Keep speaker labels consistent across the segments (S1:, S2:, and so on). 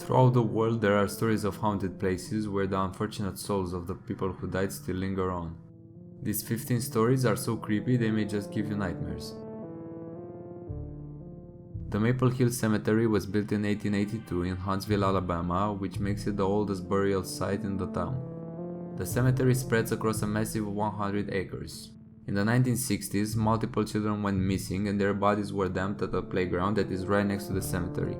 S1: Throughout the world there are stories of haunted places where the unfortunate souls of the people who died still linger on. These 15 stories are so creepy they may just give you nightmares. The Maple Hill Cemetery was built in 1882 in Huntsville, Alabama, which makes it the oldest burial site in the town. The cemetery spreads across a massive 100 acres. In the 1960s, multiple children went missing and their bodies were dumped at a playground that is right next to the cemetery.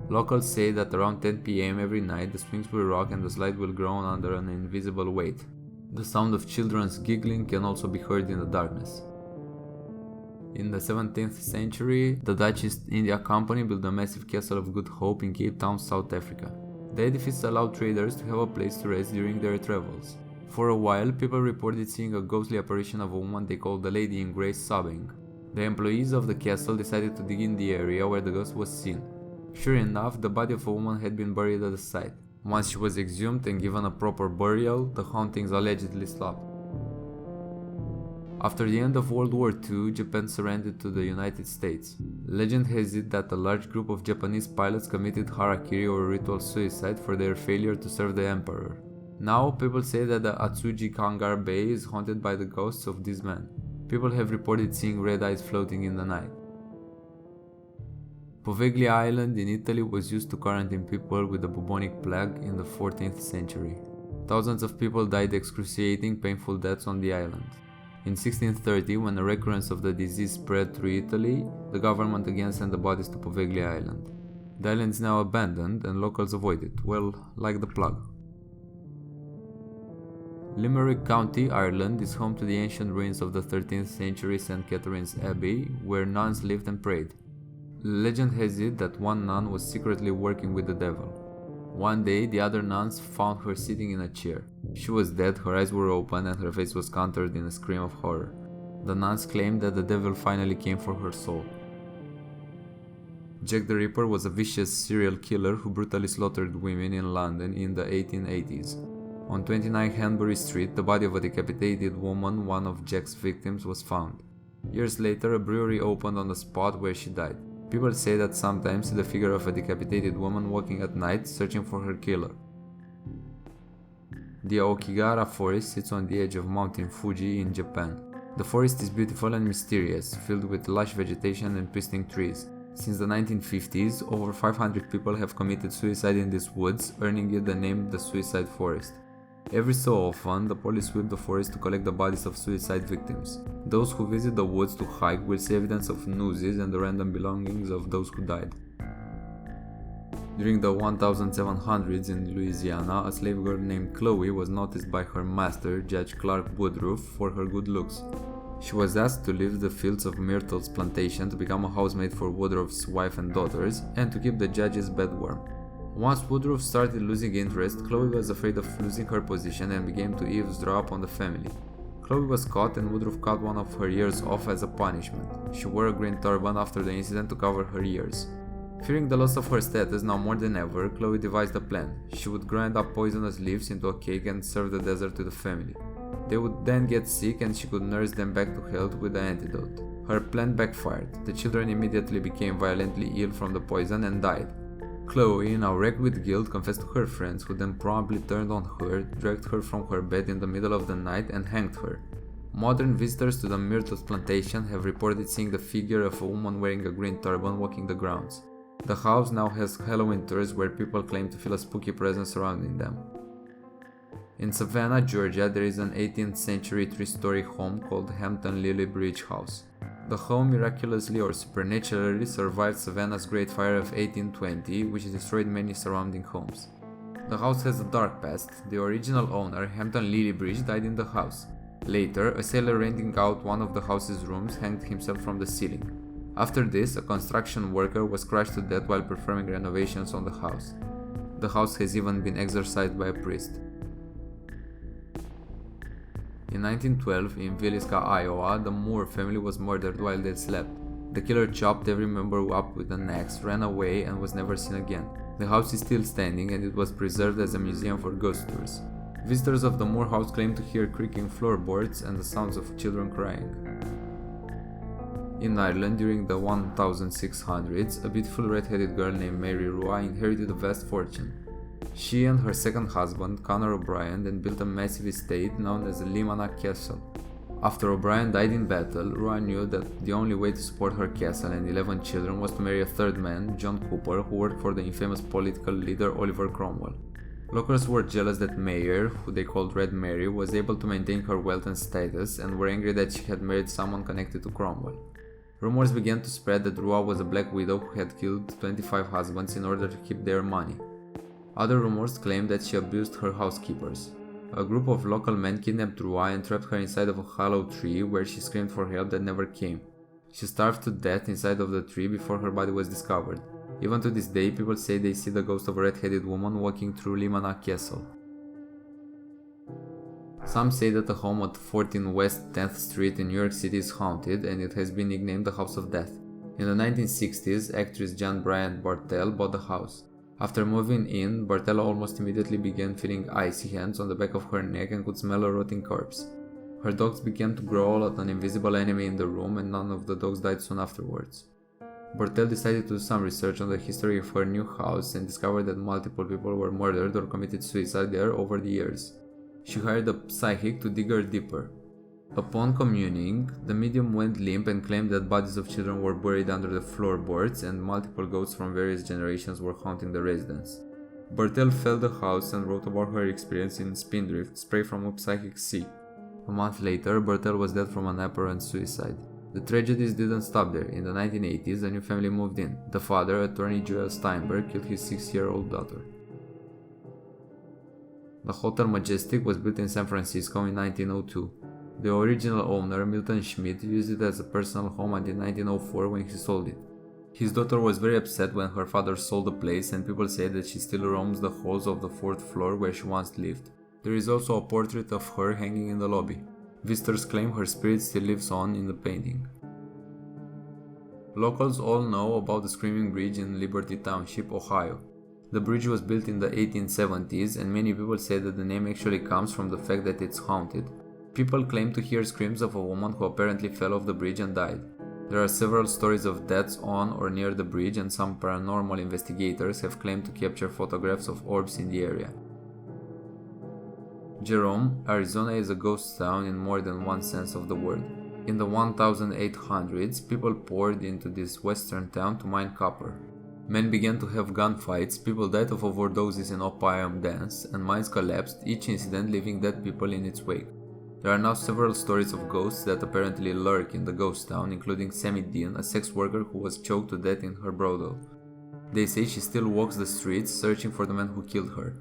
S1: Locals say that around 10 p.m. every night the swings will rock and the slide will groan under an invisible weight. The sound of children's giggling can also be heard in the darkness. In the 17th century, the Dutch East India Company built a massive Castle of Good Hope in Cape Town, South Africa. The edifice allowed traders to have a place to rest during their travels. For a while, people reported seeing a ghostly apparition of a woman they called the Lady in Grey sobbing. The employees of the castle decided to dig in the area where the ghost was seen. Sure enough, the body of a woman had been buried at the site. Once she was exhumed and given a proper burial, the hauntings allegedly stopped. After the end of World War II, Japan surrendered to the United States. Legend has it that a large group of Japanese pilots committed harakiri or ritual suicide for their failure to serve the emperor. Now, people say that the Atsuji Kangar Bay is haunted by the ghosts of these men. People have reported seeing red eyes floating in the night. Poveglia Island in Italy was used to quarantine people with the bubonic plague in the 14th century. Thousands of people died excruciating, painful deaths on the island. In 1630, when a recurrence of the disease spread through Italy, the government again sent the bodies to Poveglia Island. The island is now abandoned and locals avoid it, well, like the plague. Limerick County, Ireland is home to the ancient ruins of the 13th century St. Catherine's Abbey, where nuns lived and prayed. Legend has it that one nun was secretly working with the devil. One day, the other nuns found her sitting in a chair. She was dead, her eyes were open, and her face was contoured in a scream of horror. The nuns claimed that the devil finally came for her soul. Jack the Ripper was a vicious serial killer who brutally slaughtered women in London in the 1880s. On 29 Hanbury Street, the body of a decapitated woman, one of Jack's victims, was found. Years later, a brewery opened on the spot where she died. People say that sometimes see the figure of a decapitated woman walking at night, searching for her killer. The Aokigara Forest sits on the edge of Mountain Fuji in Japan. The forest is beautiful and mysterious, filled with lush vegetation and pristine trees. Since the 1950s, over 500 people have committed suicide in these woods, earning it the name the Suicide Forest. Every so often, the police sweep the forest to collect the bodies of suicide victims. Those who visit the woods to hike will see evidence of nooses and the random belongings of those who died. During the 1700s in Louisiana, a slave girl named Chloe was noticed by her master, Judge Clark Woodruff, for her good looks. She was asked to leave the fields of Myrtle's plantation to become a housemaid for Woodruff's wife and daughters, and to keep the judge's bed warm. Once Woodruff started losing interest, Chloe was afraid of losing her position and began to eavesdrop on the family. Chloe was caught and Woodruff cut one of her ears off as a punishment. She wore a green turban after the incident to cover her ears. Fearing the loss of her status now more than ever, Chloe devised a plan. She would grind up poisonous leaves into a cake and serve the dessert to the family. They would then get sick and she could nurse them back to health with the antidote. Her plan backfired. The children immediately became violently ill from the poison and died. Chloe, now wrecked with guilt, confessed to her friends, who then promptly turned on her, dragged her from her bed in the middle of the night and hanged her. Modern visitors to the Myrtle's plantation have reported seeing the figure of a woman wearing a green turban walking the grounds. The house now has Halloween tours where people claim to feel a spooky presence surrounding them. In Savannah, Georgia, there is an 18th century three-story home called Hampton Lily Bridge House. The home miraculously or supernaturally survived Savannah's Great Fire of 1820, which destroyed many surrounding homes. The house has a dark past. The original owner, Hampton Lillibridge, died in the house. Later, a sailor renting out one of the house's rooms hanged himself from the ceiling. After this, a construction worker was crushed to death while performing renovations on the house. The house has even been exorcised by a priest. In 1912, in Villisca, Iowa, the Moore family was murdered while they slept. The killer chopped every member up with an axe, ran away, and was never seen again. The house is still standing and it was preserved as a museum for ghost tours. Visitors of the Moore house claim to hear creaking floorboards and the sounds of children crying. In Ireland, during the 1600s, a beautiful red-headed girl named Mary Rua inherited a vast fortune. She and her second husband, Conor O'Brien, then built a massive estate known as the Limerick Castle. After O'Brien died in battle, Rua knew that the only way to support her castle and 11 children was to marry a third man, John Cooper, who worked for the infamous political leader Oliver Cromwell. Locals were jealous that Mayer, who they called Red Mary, was able to maintain her wealth and status, and were angry that she had married someone connected to Cromwell. Rumors began to spread that Rua was a black widow who had killed 25 husbands in order to keep their money. Other rumors claimed that she abused her housekeepers. A group of local men kidnapped Rua and trapped her inside of a hollow tree where she screamed for help that never came. She starved to death inside of the tree before her body was discovered. Even to this day, people say they see the ghost of a red-headed woman walking through Limerick Castle. Some say that the home at 14 West 10th Street in New York City is haunted, and it has been nicknamed the House of Death. In the 1960s, actress Jan Bryant Bartell bought the house. After moving in, Bartell almost immediately began feeling icy hands on the back of her neck and could smell a rotting corpse. Her dogs began to growl at an invisible enemy in the room, and none of the dogs died soon afterwards. Bartell decided to do some research on the history of her new house and discovered that multiple people were murdered or committed suicide there over the years. She hired a psychic to dig her deeper. Upon communing, the medium went limp and claimed that bodies of children were buried under the floorboards and multiple ghosts from various generations were haunting the residence. Bartell felt the house and wrote about her experience in Spindrift, Spray from a Psychic Sea. A month later, Bartell was dead from an apparent suicide. The tragedies didn't stop there. In the 1980s, a new family moved in. The father, attorney Joel Steinberg, killed his 6-year-old daughter. The Hotel Majestic was built in San Francisco in 1902. The original owner, Milton Schmidt, used it as a personal home until 1904 when he sold it. His daughter was very upset when her father sold the place, and people say that she still roams the halls of the 4th floor where she once lived. There is also a portrait of her hanging in the lobby. Visitors claim her spirit still lives on in the painting. Locals all know about the Screaming Bridge in Liberty Township, Ohio. The bridge was built in the 1870s, and many people say that the name actually comes from the fact that it's haunted. People claim to hear screams of a woman who apparently fell off the bridge and died. There are several stories of deaths on or near the bridge, and some paranormal investigators have claimed to capture photographs of orbs in the area. Jerome, Arizona is a ghost town in more than one sense of the word. In the 1800s, people poured into this western town to mine copper. Men began to have gunfights, people died of overdoses in opium dens, and mines collapsed, each incident leaving dead people in its wake. There are now several stories of ghosts that apparently lurk in the ghost town, including Sammy Dean, a sex worker who was choked to death in her brothel. They say she still walks the streets searching for the man who killed her.